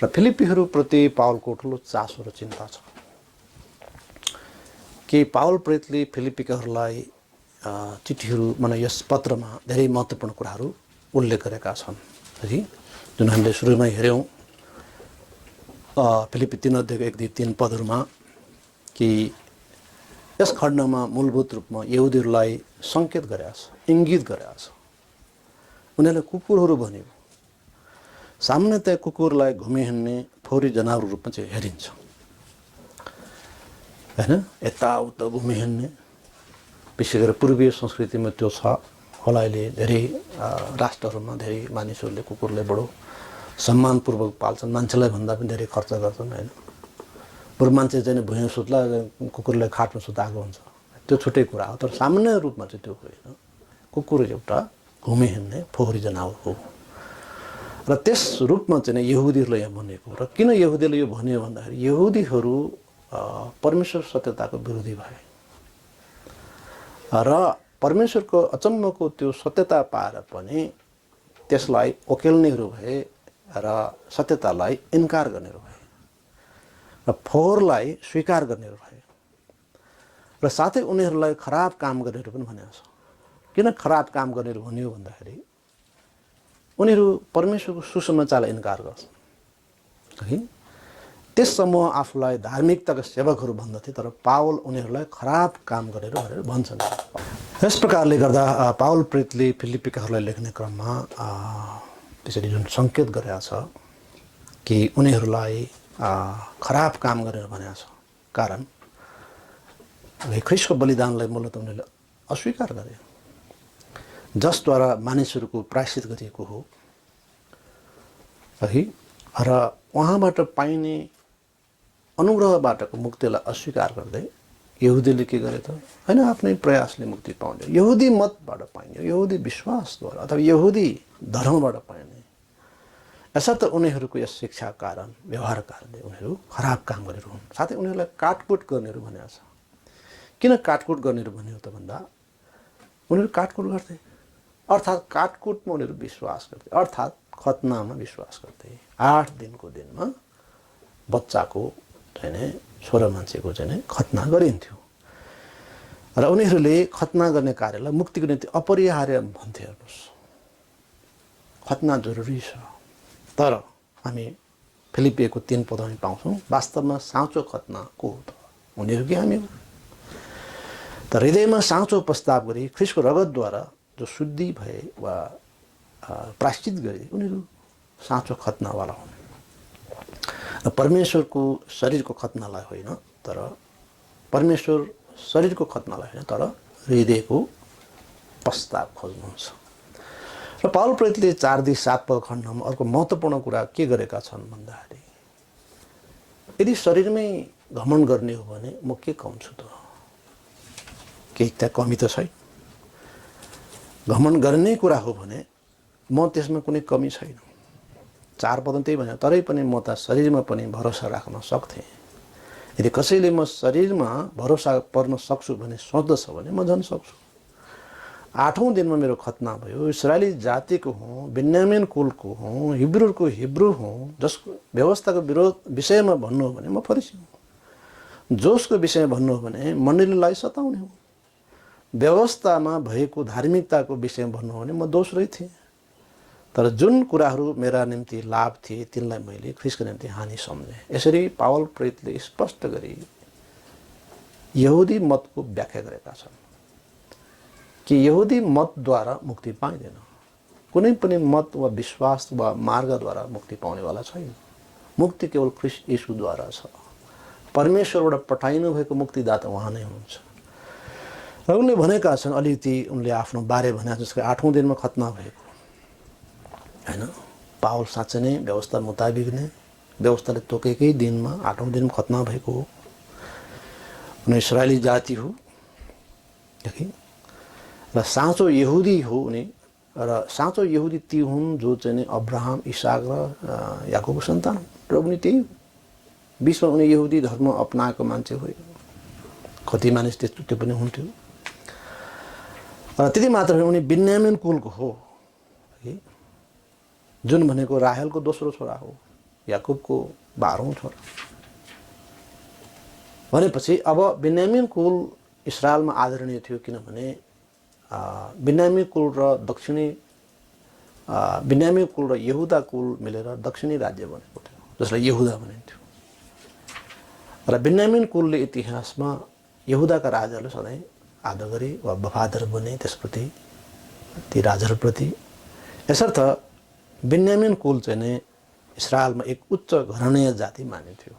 र फिलिप्पीहरूप्रति पावलको ठुलो चासो र चिन्ता छ कि पावल प्रेरितले फिलिप्पीकाहरूलाई चिठीहरू माने यस पत्रमा धेरै महत्त्वपूर्ण कुराहरू उल्लेख गरेका छन् है, जुन हामीले सुरुमै हेऱ्यौँ फिलिप्पी 3:1-3 पदहरूमा कि यस खण्डमा मूलभूत रूपमा यहुदीहरूलाई सङ्केत गरेको छ, इङ्गित गरेको छ। उनीहरूले कुकुरहरू भन्यो। सामान्यतया कुकुरलाई घुमी हिँड्ने फोहोरी जनावर रूपमा चाहिँ हेरिन्छ हैन, यताउता घुमी हिँड्ने। विशेष गरेर पूर्वीय संस्कृतिमा त्यो छ होला। अहिले धेरै राष्ट्रहरूमा धेरै मानिसहरूले कुकुरलाई बडो सम्मानपूर्वक पाल्छन्, मान्छेलाई भन्दा पनि धेरै खर्च गर्छन् हैन। बरु मान्छे चाहिँ भुइँ सुत्ला, कुकुरलाई खाटमा सुताएको हुन्छ, त्यो छुट्टै कुरा हो। तर सामान्य रूपमा चाहिँ त्यो होइन। कुकुर एउटा घुमी हिँड्ने फोहोरी जनावर हो र त्यस रूपमा चाहिँ यहुदीहरूलाई यहाँ भनेको। र किन यहुदीले यो भन्यो भन्दाखेरि यहुदीहरू परमेश्वर सत्यताको विरोधी भए र परमेश्वरको अचम्मको त्यो सत्यता पाएर पनि त्यसलाई ओकेल्नेहरू भए र सत्यतालाई इन्कार गर्नेहरू भए र फोहोरलाई स्वीकार गर्नेहरू भए र साथै उनीहरूलाई खराब काम गर्नेहरू पनि भनेको छ। किन खराब काम गर्नेहरू भन्यो भन्दाखेरि उनीहरू परमेश्वरको सुसमाचारलाई इन्कार गर्छन् है। त्यस समूह आफूलाई धार्मिकताका सेवकहरू भन्दथे, तर पावल उनीहरूलाई खराब काम गरेर भनेर भन्छन्। यस प्रकारले गर्दा पावल प्रेरितले फिलिप्पीकाहरूलाई लेख्ने क्रममा त्यसरी जुन सङ्केत गरेका छ कि उनीहरूलाई खराब काम गरेर भनेको छ, कारण ख्रीष्टको बलिदानलाई मूलतः उनीहरूले अस्वीकार गरे, जसद्वारा मानिसहरूको प्रायश्चित गरिएको हो है। र उहाँबाट पाइने अनुग्रहबाटको मुक्तिलाई अस्वीकार गर्दै यहुदीले के गरे त हैन, आफ्नै प्रयासले मुक्ति पाउने, यहुदी मतबाट पाइने, यहुदी विश्वासद्वारा अथवा यहुदी धर्मबाट पाइने। यसर्थ उनीहरूको यस शिक्षा कारण, व्यवहार कारणले उनीहरू खराब काम गरेर हुन्। साथै उनीहरूलाई काटकुट गर्नेहरू भनेको छ। किन काटकुट गर्नेहरू भन्यो त भन्दा उनीहरू काटकुट गर्थे, अर्थात् काटकुटमा उनीहरू विश्वास गर्थे, अर्थात् खतनामा विश्वास गर्थे। 8 दिनको दिनमा बच्चाको चाहिँ छोरा मान्छेको चाहिँ खतना गरिन्थ्यो र उनीहरूले खतना गर्ने कार्यलाई मुक्तिको निम्ति अपरिहार्य भन्थे। हेर्नुहोस्, खतना जरुरी छ, तर हामी फिलिप्पीको 3 पदमा पाउँछौँ वास्तवमा साँचो खतना को हो त, उनीहरू कि हामी हो। तर हृदयमा साँचो प्रस्ताव गरी ख्रीष्टको रगतद्वारा जो शुद्धि भए वा प्रायश्चित गरे उनीहरू साँचो खतनावाला हुन्। र परमेश्वरको शरीरको खतनालाई होइन, तर परमेश्वर शरीरको खतनालाई होइन, तर हृदयको प्रस्ताव खोज्नुहुन्छ। र पावल प्रेरितले 4:7 खण्डमा अर्को महत्त्वपूर्ण कुरा के गरेका छन् भन्दाखेरि यदि शरीरमै घमण्ड गर्ने हो भने म के कहन्छु त, केही त्यहाँ कमी त छैन। घमण्ड गर्ने कुरा हो भने म त्यसमा कुनै कमी छैन। 4 पद त्यही भन्यो, तरै पनि म त शरीरमा पनि भरोसा राख्न सक्थेँ। यदि कसैले म शरीरमा भरोसा पर्न सक्छु भने सोच्दछ भने म झन् सक्छु। 8औं दिनमा मेरो खतना भयो, इस्राएली जातिको हुँ, बेन्यामिन कुलको हुँ, हिब्रूको हिब्रू हुँ, जसको व्यवस्थाको विषयमा भन्नु हो भने म फरिसी हुँ, जोसको विषयमा भन्नु हो भने मण्डलीलाई सताउने हुँ, व्यवस्थामा भएको धार्मिकताको विषयमा भन्नु हो भने म दोषरै थिएँ। तर जुन कुराहरू मेरा निम्ति लाभ थिए तिनलाई मैले ख्रीष्टको निम्ति हानि सम्झेँ। यसरी पावल प्रेरितले स्पष्ट गरी यहुदी मतको व्याख्या गरेका छन् कि यहुदी मतद्वारा मुक्ति पाइँदैन, कुनै पनि मत वा विश्वास वा मार्गद्वारा मुक्ति पाउनेवाला छैन। मुक्ति केवल ख्रीष्ट येशूद्वारा छ। परमेश्वरबाट पठाइनु भएको मुक्तिदाता उहाँ नै हुनुहुन्छ। र उनले भनेका छन्, अलिकति उनले आफ्नो बारे भने जसको 8औं दिनमा खतना भएको हैन। पावल साँच्चै नै व्यवस्था मुताबिक नै व्यवस्थाले तोकेकै दिनमा 8औं दिनमा खतना भएको हो। उनी इस्राएली जाति हो र साँचो यहुदी हो उनी। र साँचो यहुदी ती हुन् जो चाहिँ अब्राहम, इसाक र याकुबको सन्तान, र उनी त्यही बिचमा उनी यहुदी धर्म अपनाएको मान्छे हो। कति मानिस त्यो पनि हुन्थ्यो। त्यति मात्र उनी बेन्यामिन कुलको हो, जुन भनेको राहेलको दोस्रो छोरा हो। याकुबको 12औं छोरा। भनेपछि अब बिन्यामिन कुल इस्रायलमा आदरणीय थियो, किनभने बिन्यामिन कुल र दक्षिणी बिन्यामिन कुल र यहुदा कुल मिलेर दक्षिणी राज्य बनेको थियो, जसलाई यहुदा भनिन्थ्यो। र बिन्यामिन कुलले इतिहासमा यहुदाका राजाहरूले सधैँ आदर गरे वा वफादार बने त्यसप्रति, ती राजाहरूप्रति। यसर्थ बिन्यामिन कुल चाहिँ नै इस्रायलमा एक उच्च घरानीय जाति मानिन्थ्यो।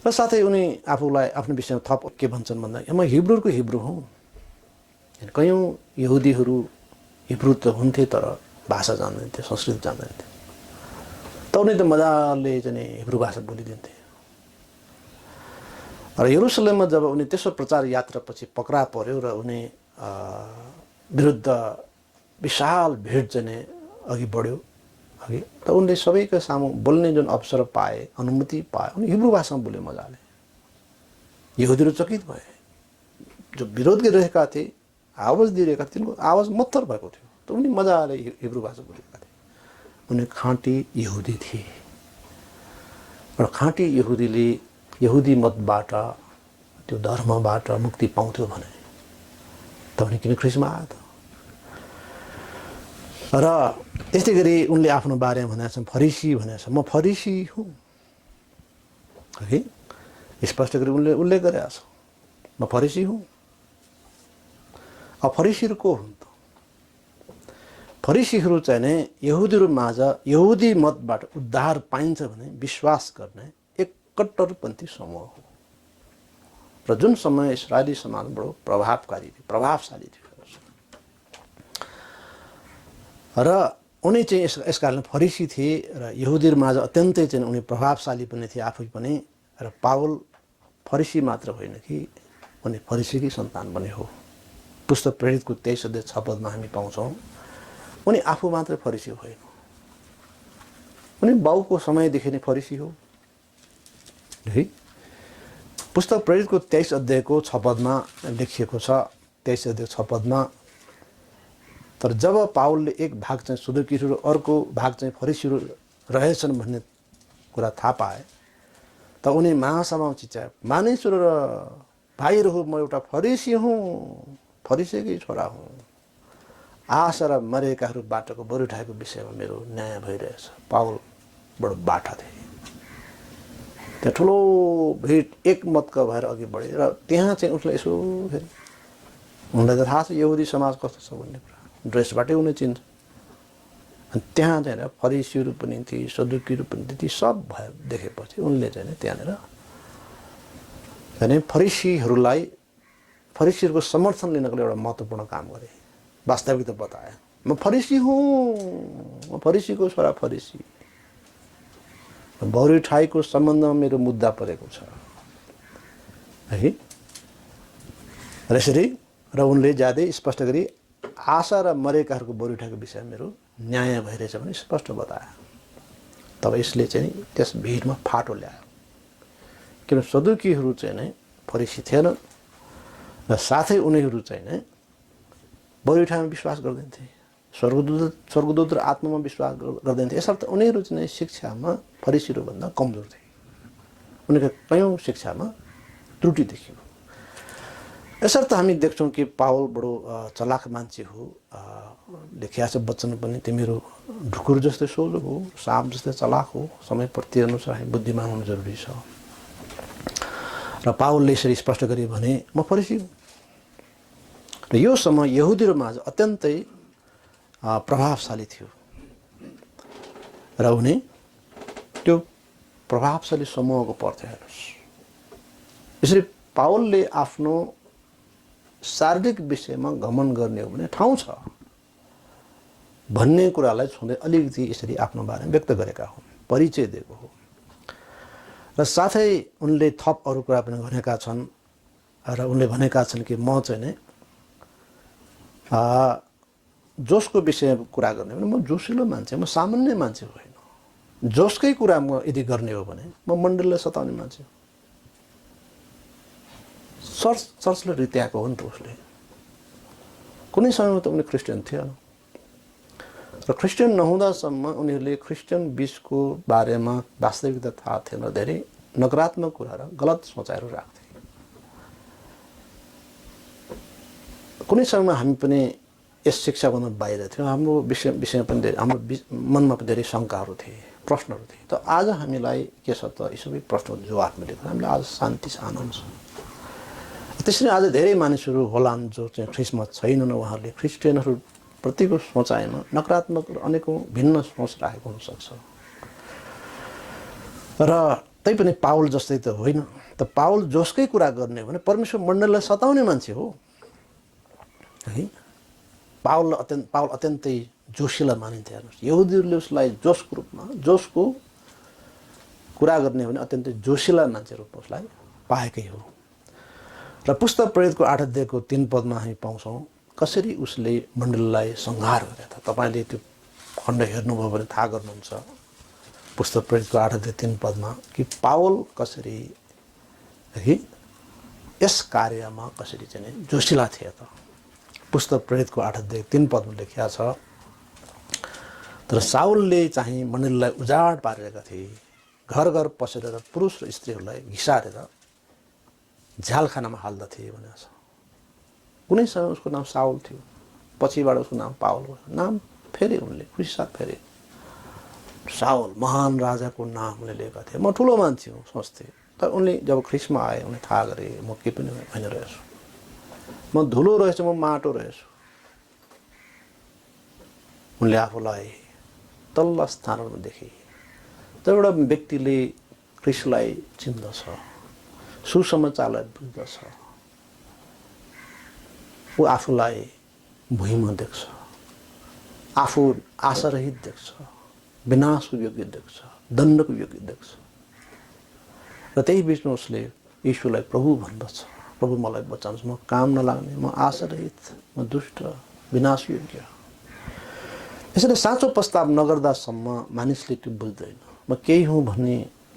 र साथै उनी आफूलाई आफ्नो विषयमा थप के भन्छन् भन्दा म हिब्रूको हिब्रू हुँ। कयौँ यहुदीहरू हिब्रू त हुन्थे तर भाषा जान्दैन्थे, संस्कृत जान्दैन्थे। त उनी त मजाले चाहिँ हिब्रू भाषा बोलिदिन्थे। र यरुसलेममा जब उनी त्यसो प्रचार यात्रा पछि पक्रा पर्यो र उनी विरुद्ध विशाल भिड चाहिँ अघि बढ्यो अघि, त उनले सबैको सामु बोल्ने जुन अवसर पाए, अनुमति पाए, उनी हिब्रू भाषामा बोले मजाले। यहुदीहरू चकित भए। जो विरोध गरिरहेका थिए, आवाज दिइरहेका थिए, तिनको आवाज मत्थर भएको थियो। त उनी मजाले हिब्रू भाषा बोलेका थिए। उनी खाँटी यहुदी थिए। र खाँटी यहुदीले यहुदी मतबाट, त्यो धर्मबाट मुक्ति पाउँथ्यो भने त उनी किन ख्रिस्टमा आयो त। र त्यस्तै गरी उनले आफ्नो बारेमा भनेका छन्, फरिसी भनेका छन्, म फरिसी हुँ है, स्पष्ट गरी उनले उल्लेख गरेका छ, म फरिसी हुँ। अब फरिसीहरू को हुन् त? फरिसीहरू चाहिँ नै यहुदीहरू माझ यहुदी मतबाट उद्धार पाइन्छ भने विश्वास गर्ने एक कट्टरपन्थी समूह हो। र जुन समय इस्रायली समाज बडो प्रभावकारी थियो, प्रभावशाली थियो। र उनी चाहिँ यस कारण फरिसी थिए र यहुदीहरू माझ अत्यन्तै चाहिँ उनी प्रभावशाली पनि थिए आफै पनि। र पावल फरिसी मात्र होइन कि उनी फरिसीकै सन्तान पनि हो। पुस्तक प्रेरितको 23 अध्याय 6 पदमा हामी पाउँछौँ, उनी आफू मात्र फरिसी होइन, उनी बाउको समयदेखि नै फरिसी हो है। पुस्तक प्रेरितको 23 अध्यायको 6 पदमा लेखिएको छ, 23 अध्याय 6 पदमा, तर जब पावलले एक भाग चाहिँ सदुकीहरू र अर्को भाग चाहिँ फरिसीहरू रहेछन् भन्ने कुरा थाहा पाए, त उनी महासभामा चिच्याए, मानिसहरू र भाइहरू हो, म एउटा फरिसी हुँ, फरिसीकै छोरा हुँ। आशा र मरेकाहरू बाटोको बरुठाएको विषयमा मेरो न्याय भइरहेछ। पावल बडो बाठा थिए। त्यहाँ ठुलो भिड एकमतका भएर अघि बढे र त्यहाँ चाहिँ उसले यसो हेरे। उनलाई त थाहा छ यहुदी समाज कस्तो छ भन्ने कुरा, ड्रेसबाटै उनी चिन्छ। अनि त्यहाँ चाहिँ फरिसीहरू पनि थिए, सदुकीहरू पनि थिए, ती सब भयो देखेपछि उनले चाहिँ त्यहाँनिर चाहिँ फरिसीहरूको समर्थन लिनको एउटा महत्त्वपूर्ण काम गरे, वास्तविकता बताए। म फरिसी हुँ, म फरिसीको छोरा फरिसी, बौरी ठाईको सम्बन्धमा मेरो मुद्दा परेको छ है। र यसरी र उनले ज्यादै स्पष्ट गरी आशा र मरेकाहरूको बौरी ठाईको विषयमा मेरो न्याय भइरहेछ भने स्पष्ट बताए। तब यसले चाहिँ त्यस भिडमा फाटो ल्यायो, किन सदुकीहरू चाहिँ नै फरिसी थिएन र साथै उनीहरू चाहिँ नै बौरी ठाईमा विश्वास गर्दैनथे, स्वर्गदूत र आत्मामा विश्वास गर्दैनथे। यसर्थ उनीहरू चाहिँ शिक्षामा फरिसीहरूभन्दा कमजोर थिए। उनीहरूको कयौँ शिक्षामा त्रुटि देखियो। यसर्थ हामी देख्छौँ कि पावल बडो चलाक मान्छे हो। लेखिया छ वचन पनि, तिमीहरू ढुकुर जस्तै सोझो हो, साँप जस्तै चलाक हो, समय प्रतिअनुसार हामी बुद्धिमान हुनु जरुरी छ। र पावलले यसरी स्पष्ट गरे भने म फरिसी हुँ। र यो समय यहुदीहरू माझ अत्यन्तै प्रभावशाली थियो र उनी त्यो प्रभावशाली समूहको पर्थ्यो। हेर्नुहोस्, यसरी पावलले आफ्नो शारीरिक विषयमा घमण्ड गर्ने हो भने ठाउँ छ भन्ने कुरालाई छुँदै अलिकति यसरी आफ्नो बारेमा व्यक्त गरेका हुन्, परिचय दिएको हो। र साथै उनले थप अरू कुरा पनि भनेका छन्। र उनले भनेका छन् कि म चाहिँ नै जोसको विषयमा कुरा गर्ने भने म जोसिलो मान्छे, म सामान्य मान्छे होइन। जोसकै कुरा म यदि गर्ने हो भने म मण्डलीलाई सताउने मान्छे हो। चर्चले रित्याएको हो नि त उसले। कुनै समयमा त उनी क्रिस्चियन थिएन। र ख्रिस्टियन नहुँदासम्म उनीहरूले ख्रिस्टियन बीचको बारेमा वास्तविकता थाहा थिएन, धेरै नकारात्मक कुरा र गलत सोचाइहरू राख्थे। कुनै समयमा हामी पनि यस शिक्षाभन्दा बाहिर थियौँ, हाम्रो विषय पनि धेरै, हाम्रो मनमा पनि धेरै शङ्काहरू थिए, प्रश्नहरू थिए। त आज हामीलाई के छ त, यी सबै प्रश्नहरू जवाफ मिलेको, हामीलाई आज शान्ति छ, आनन्द छ। त्यसरी आज धेरै मानिसहरू होलान् जो चाहिँ ख्रिस्टमा छैनन्, उहाँहरूले ख्रिस्टियनहरू प्रतिको सोचाइमा नकारात्मक र अनेकौँ भिन्न सोच राखेको हुनसक्छ। र तैपनि पावल जस्तै त होइन। त पावल जोसकै कुरा गर्ने हो भने परमेश्वर मण्डलीलाई सताउने मान्छे हो है। पावल अत्यन्तै जोसिला मानिन्थे। हेर्नुहोस्, यहुदीहरूले उसलाई जोसको रूपमा, जोसको कुरा गर्ने हो भने अत्यन्तै जोसिला मान्छे रूपमा उसलाई पाएकै हो। र पुस्तक प्रेरितको 8 अध्यायको 3 पदमा हामी पाउँछौँ कसरी उसले मण्डलीलाई संहार गरेका था। तपाईँले त्यो खण्ड हेर्नुभयो भने थाहा गर्नुहुन्छ, पुस्तक प्रेरितको 8 अध्याय 3 पदमा कि पावल कसरी है यस कार्यमा कसरी चाहिँ जोसिला थिए त। पुस्तक प्रेरितको 8 अध्याय 3 पदमा लेखिया छ, तर साउलले चाहिँ मण्डलीलाई उजाड पारेका थिए, घर घर पसेर पुरुष र स्त्रीहरूलाई घिसारेर झ्यालखानामा हाल्दथे भनेको छ। कुनै समय उसको नाम साउल थियो, पछिबाट उसको नाम पावल भयो। नाम फेरे उनले, खुसीसाथ फेरे। साउल महान राजाको नाम उनले लिएका थिए। म ठुलो मान्छे हुँ सोच्थे, तर उनले जब ख्रिस्टमा आए उनले थाहा गरे म के पनि होइन रहेछु, म धुलो रहेछु, म माटो रहेछु। उनले आफूलाई तल्ला स्थानमा देखे। जब एउटा व्यक्तिले ख्रिस्टलाई चिन्दछ, सुसमाचारलाई बुझ्दछ, ऊ आफूलाई भुइँमा देख्छ, आफू आशारहित देख्छ, विनाशको योग्य देख्छ, दण्डको योग्य देख्छ। र त्यही बिचमा उसले यीशुलाई प्रभु भन्दछ, प्रभु मलाई बचाउनुहोस्, म काम नलाग्ने, म आशारहित, म दुष्ट, विनाश योग्य। यसरी साँचो प्रस्ताव नगर्दासम्म मानिसले त्यो बुझ्दैन, म केही हुँ भन्ने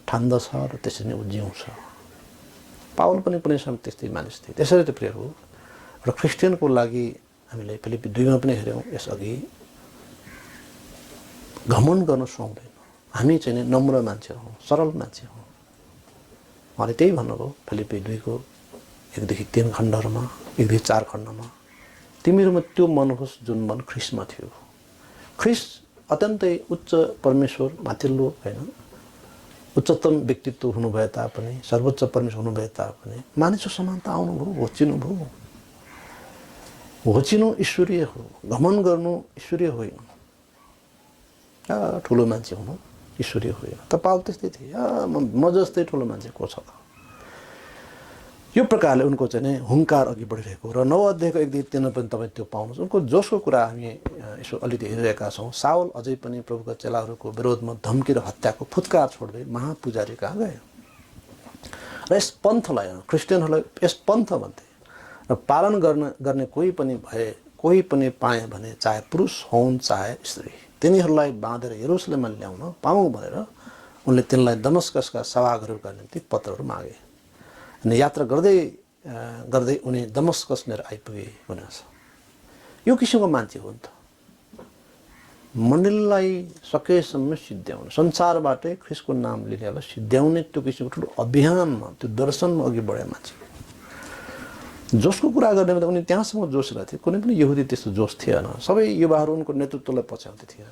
ठान्दछ र त्यसरी नै ऊ जिउँछ। पावल पनि कुनै समय त्यस्तै मानिस थिए। त्यसरी त प्रिय हो। र ख्रिस्टियनको लागि हामीले फिलिप्पी 2 मा पनि हेऱ्यौँ, यसअघि घमण्ड गर्न सुहाउँदैन। हामी चाहिँ नम्र मान्छे हौँ, सरल मान्छे हौँ। उहाँले त्यही भन्नुभयो फिलिप्पी 2 को 1-3 खण्डहरूमा, 1-4 खण्डमा, तिमीहरूमा त्यो मन होस् जुन मन ख्रिस्टमा थियो। ख्रिस्ट अत्यन्तै उच्च परमेश्वर, माथिल्लो होइन, उच्चतम व्यक्तित्व हुनुभए तापनि, सर्वोच्च परमेश्वर हुनुभए तापनि मानिसको समानता आउनुभयो, होचिनुभयो। होचिनु ईश्वरीय हो, घमण्ड गर्नु ईश्वरीय होइन। ठुलो मान्छे हुनु ईश्वरीय होइन। त पावल त्यस्तै थिए, म जस्तै ठुलो मान्छे को छ त। यो प्रकारले उनको चाहिँ नि हुङ्कार अघि बढिरहेको। र 9 अध्यायको 1-3 पनि तपाईँ त्यो पाउनुहोस्। उनको जोसको कुरा हामी यसो अलिकति हेरिरहेका छौँ। साउल अझै पनि प्रभुका चेलाहरूको विरोधमा धम्की र हत्याको फुत्कार छोड्दै महापुजारी कहाँ गयो। र यस पन्थलाई, ख्रिस्टियनहरूलाई यस पन्थ भन्थे। र पालन गर्ने कोही पनि पाए भने, चाहे पुरुष हुन् चाहे स्त्री, तिनीहरूलाई बाँधेर यरुसलेममा ल्याउन पाऊँ भनेर उनले तिनलाई दमस्कसका सभागारहरूका निम्ति पत्रहरू मागे। अनि यात्रा गर्दै उनी दमस्कसनेर आइपुगे भनेको छ। यो किसिमको मान्छे हो नि त। मण्डलीलाई सकेसम्म सिद्ध्याउनु, संसारबाटै ख्रिस्टको नाम लिनेलाई सिद्ध्याउने त्यो किसिमको ठुलो अभियानमा, त्यो दर्शनमा अघि बढे मान्छे। जोसको कुरा गर्ने उनी त्यहाँसम्म जोस थिए। कुनै पनि यहुदी त्यस्तो जोस थिएन। सबै युवाहरू उनको नेतृत्वलाई पछ्याउँदै थिए,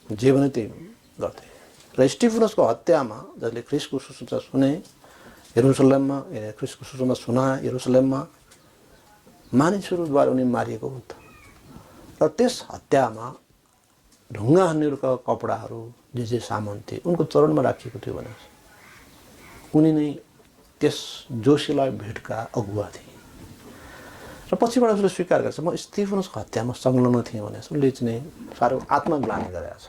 जे भने त्यही गर्थे। र स्टिफनसको हत्यामा जसले ख्रिस्टको सुसमाचार सुने यरुसलेममा, ख्रिस्टको सुसमाचार सुनाए यरुसलेममा, मानिसहरूद्वारा उनी मारिएको हो त। र त्यस हत्यामा ढुङ्गा हान्नेहरूका कपडाहरू जे सामान थिए उनको चरणमा राखिएको थियो भने उनी नै त्यस जोशीलाई भेटका अगुवा थिए। र पछिबाट उसले स्वीकार गर्छ, म स्टिफनसको हत्यामा संलग्न थिएँ भने उसले चाहिँ साह्रो आत्मग्लानि गरेको छ।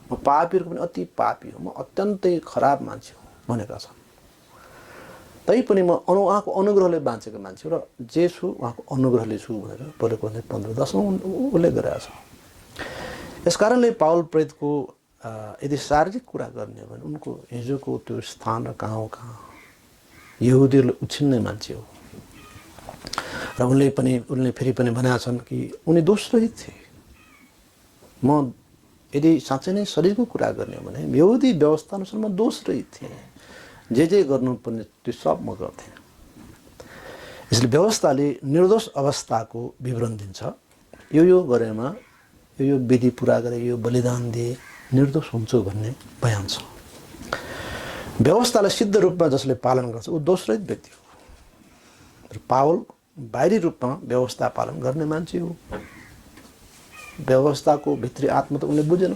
म पापीहरूको पनि अति पापी हो, म अत्यन्तै खराब मान्छे हो भनेका छन्। तैपनि म उहाँको अनुग्रहले बाँचेको मान्छे र जे छु उहाँको अनुग्रहले छु भनेर पहिलो कोरिन्थी 15:10 उल्लेख गरेको छ। यसकारणले पावल प्रेरितको यदि शारीरिक कुरा गर्ने हो भने उनको हिजोको त्यो स्थान र कहाँ यहुदीहरूले उछिन्ने मान्छे हो। र उनले फेरि पनि भनेका छन् कि उनी दोषरहित थिए। म यदि साँच्चै नै शरीरको कुरा गर्ने हो भने यहुदी व्यवस्था अनुसार म दोषरहित थिएँ। जे गर्नुपर्ने त्यो सब म गर्थेँ। यसले व्यवस्थाले निर्दोष अवस्थाको विवरण दिन्छ। यो गरेमा यो विधि पुरा गरे, यो बलिदान दिए निर्दोष हुन्छु भन्ने बयान छ। व्यवस्थालाई सिद्ध रूपमा जसले पालन गर्छ ऊ दोषरहित व्यक्ति हो। र पावल बाहिरी रूपमा व्यवस्था पालन गर्ने मान्छे हो। व्यवस्थाको भित्री आत्मा त उनले बुझेन,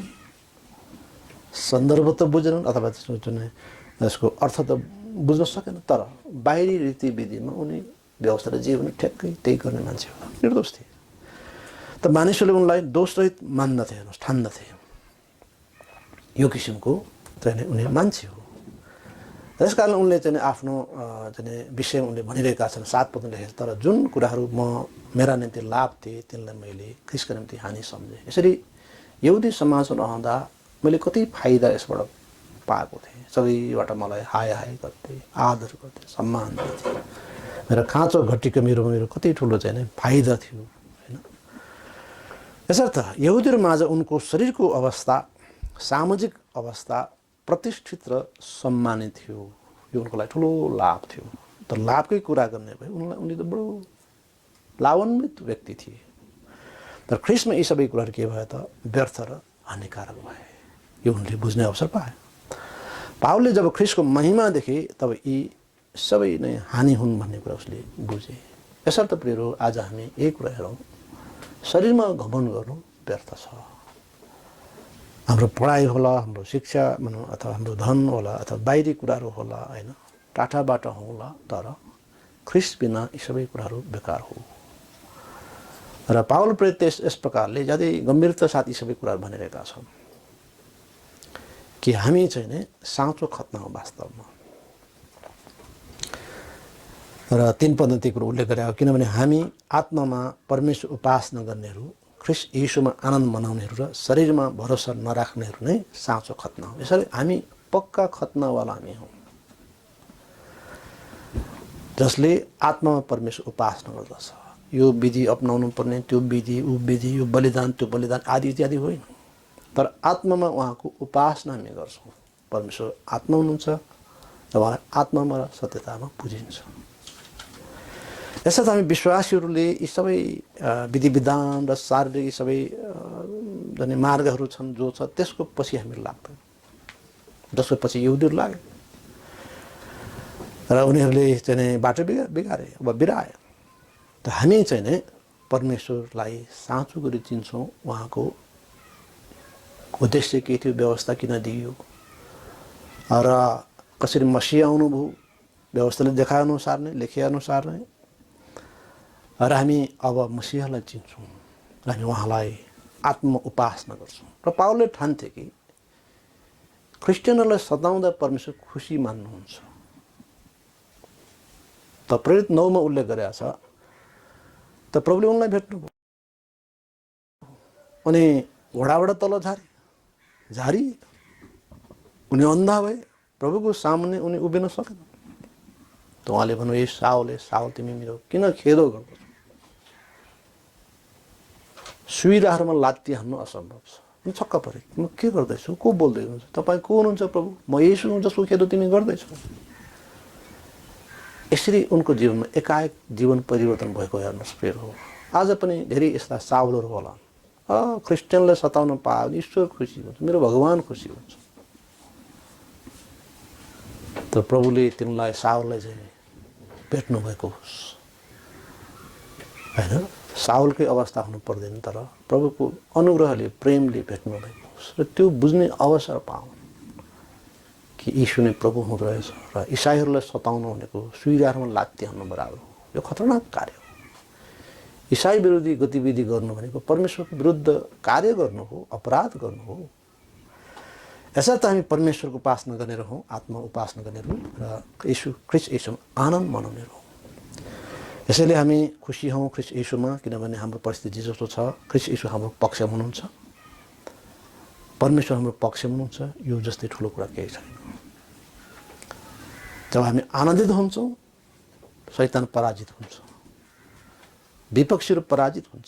सन्दर्भ त बुझेनन्, अथवा त्यसको अर्थ त बुझ्न सकेन। तर बाहिरी रीतिविधिमा उनी व्यवस्थाले जे भने ठ्याक्कै त्यही गर्ने मान्छे हो, निर्दोष थिए। त मानिसहरूले उनलाई दोषरहित मान्दथे, ठान्दथे। यो किसिमको चाहिँ उनी मान्छे हो। त्यसकारण उनले चाहिँ आफ्नो विषयमा उनले भनिरहेका छन्। 7 पदमा लेखेको छ, तर जुन कुराहरू मेरा निम्ति लाभ थिए तिनलाई मैले ख्रीष्टको निम्ति हानि सम्झेँ। यसरी यहुदी समाजमा रहँदा मैले कति फाइदा यसबाट पाएको थिएँ। सबैबाट मलाई हाय हाय गर्थे, आदर गर्थे, सम्मान गर्थे। मेरो खाँचो घटीको मेरो कति ठुलो चाहिँ फाइदा थियो हैन। यसर्थ यहुदीहरू माझ उनको शरीरको अवस्था, सामाजिक अवस्था प्रतिष्ठित र सम्मानित थियो। यो उनको लागि ठुलो लाभ थियो। तर लाभकै कुरा गर्ने भए उनी त बडो लाभान्वित व्यक्ति थिए। तर ख्रीष्टमा यी सबै कुराहरू के भयो त व्यर्थ र हानिकारक भए। यो उनले बुझ्ने अवसर पाए। पावलले जब ख्रीष्टको महिमा देखे तब यी सबै नै हानि हुन् भन्ने कुरा उसले बुझे। यसर्थ प्रियहरू, आज हामी यही कुरा हेरौँ, शरीरमा घमण्ड गर्नु व्यर्थ छ। हाम्रो पढाइ होला, हाम्रो शिक्षा भनौँ, अथवा हाम्रो धन होला, अथवा बाहिरी कुराहरू होला हैन, टाढाबाट होला, तर ख्रीष्ट बिना यी सबै कुराहरू बेकार हो। र पावल प्रेरित यस प्रकारले ज्यादै गम्भीरता साथ यी सबै कुराहरू भनिरहेका छन् कि हामी चाहिँ नै साँचो खतना हो वास्तवमा। र 3 पदमा त्यो कुरो उल्लेख गरेको, किनभने हामी आत्मामा परमेश्वर उपासना गर्नेहरू, ख्रीष्ट यीशुमा आनन्द मनाउनेहरू र शरीरमा भरोसा नराख्नेहरू नै साँचो खतना हो। यसरी हामी पक्का खतनावाला हामी हौँ, जसले आत्मामा परमेश्वर उपासना गर्दछ। यो विधि अपनाउनु पर्ने, त्यो विधि, ऊ विधि, यो बलिदान, त्यो बलिदान आदि इत्यादि होइन। तर आत्मामा उहाँको उपासना हामी गर्छौँ। परमेश्वर आत्मा हुनुहुन्छ र उहाँलाई आत्मामा र सत्यतामा पुजिन्छ। यसर्थ हामी विश्वासीहरूले यी सबै विधि विधान र शारीरिक सबै मार्गहरू छन् जो छ त्यसको पछि हामी लाग्दैन, जसको पछि यहुदीहरू लागे र उनीहरूले चाहिँ बाटो बिगारे वा बिराए। त हामी चाहिँ नै परमेश्वरलाई साँचो गरी चिन्छौँ। उहाँको उद्देश्य के थियो, व्यवस्था किन दिइयो र कसरी मसीह आउनुभयो, व्यवस्थाले देखाएअनुसार नै, लेखेअनुसार नै। र हामी अब मसीहलाई चिन्छौँ र हामी उहाँलाई आत्म उपासना गर्छौँ। र पावलले ठान्थे कि क्रिस्चियनहरूलाई सताउँदा परमेश्वर खुसी मान्नुहुन्छ। त प्रेरित 9 मा उल्लेख गरेको छ, त प्रभुले उनलाई भेट्नुभयो अनि घोडाबाट तल झारी उनी अन्धा भए। प्रभुको सामुन्ने उनी उभिन सकेन। त उहाँले भन्नु, ए साउल तिमी मेरो किन खेदो गर्दछौ? सुइराहरूमा लात्ती हान्नु असम्भव छ। म छक्क परे, म के गर्दैछु, को बोल्दै हुनुहुन्छ? तपाईँ को हुनुहुन्छ प्रभु? म येशू हुँ जसको खेदो तिमी गर्दैछौ। यसरी उनको जीवनमा एकाएक जीवन परिवर्तन भएको हेर्नुहोस् प्रिय हो। आज पनि धेरै यस्ता साउलहरू होला, क्रिस्चियनलाई सताउन पायो भने ईश्वर खुसी हुन्छ, मेरो भगवान खुसी हुन्छ। तर प्रभुले तिनलाई, साउललाई चाहिँ भेट्नु भएको होस् हैन। साउलकै अवस्था हुनु पर्दैन, तर प्रभुको अनुग्रहले, प्रेमले भेट्नु भएको होस् र त्यो बुझ्ने अवसर पाउन् कि यीशु नै प्रभु हुँदो रहेछ। र इसाईहरूलाई सताउनु भनेको सुइराहरूमा लात्ती हान्नु बराबर हो। यो खतरनाक कार्य हो। इसाई विरोधी गतिविधि गर्नु भनेको परमेश्वरको विरुद्ध कार्य गर्नु हो, अपराध गर्नु हो। यसर्थ हामी परमेश्वरको उपासना गर्ने हौँ, आत्मा उपासना गर्ने हौँ र ख्रीष्ट यीशुमा आनन्द मनाउने हौँ। यसैले हामी खुसी हौँ ख्रीष्ट यीशुमा, किनभने हाम्रो परिस्थिति जस्तो छ ख्रीष्ट यीशु हाम्रो पक्षमा हुनुहुन्छ, परमेश्वर हाम्रो पक्षमा हुनुहुन्छ। यो जस्तै ठुलो कुरा केही छैन। जब हामी आनन्दित हुन्छौँ, शैतान पराजित हुन्छ, विपक्षीहरू पराजित हुन्छ।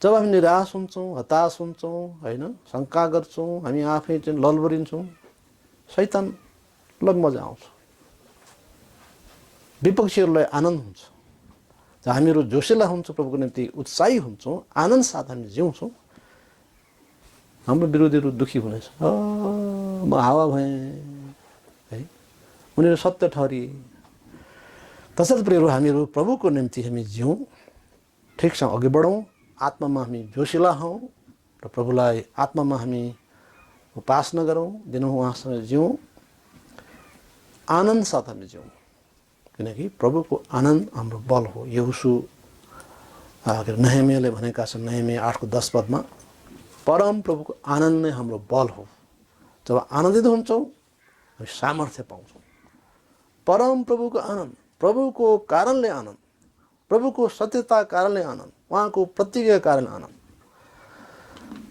जब हामी निराश हुन्छौँ, हताश हुन्छौँ, होइन, शङ्का गर्छौँ, हामी आफै चाहिँ ललबरिन्छौँ, शैतानलाई मजा आउँछ, विपक्षीहरूलाई आनन्द हुन्छ। जब हामीहरू जोसिला हुन्छौँ, प्रभुको निम्ति उत्साही हुन्छौँ, आनन्द साथ हामी जिउँछौँ, हाम्रो विरोधीहरू दुःखी हुनेछ। म हावा भएँ है, उनीहरू सत्य ठहरिए। तसर्थ प्रियहरू, हामीहरू प्रभुको निम्ति हामी जिउँ, ठिकसँग अघि बढौँ, आत्मामा हामी जोसिला हौँ र प्रभुलाई आत्मामा हामी उपासना गरौँ, दिनहुँ उहाँसँग जिउँ, आनन्द साथ हामी जिउँ, किनकि प्रभुको आनन्द हाम्रो बल हो। यहोशू नहमियाले भनेका छन्, नहमिया 8:10 पदमा, परम प्रभुको आनन्द नै हाम्रो बल हो। जब आनन्दित हुन्छौँ हामी सामर्थ्य पाउँछौँ। परम प्रभुको आनन्द, प्रभुको कारणले आनन्द, प्रभुको सत्यता कारणले आनन्द, उहाँको प्रतिज्ञा कारण आनन्द।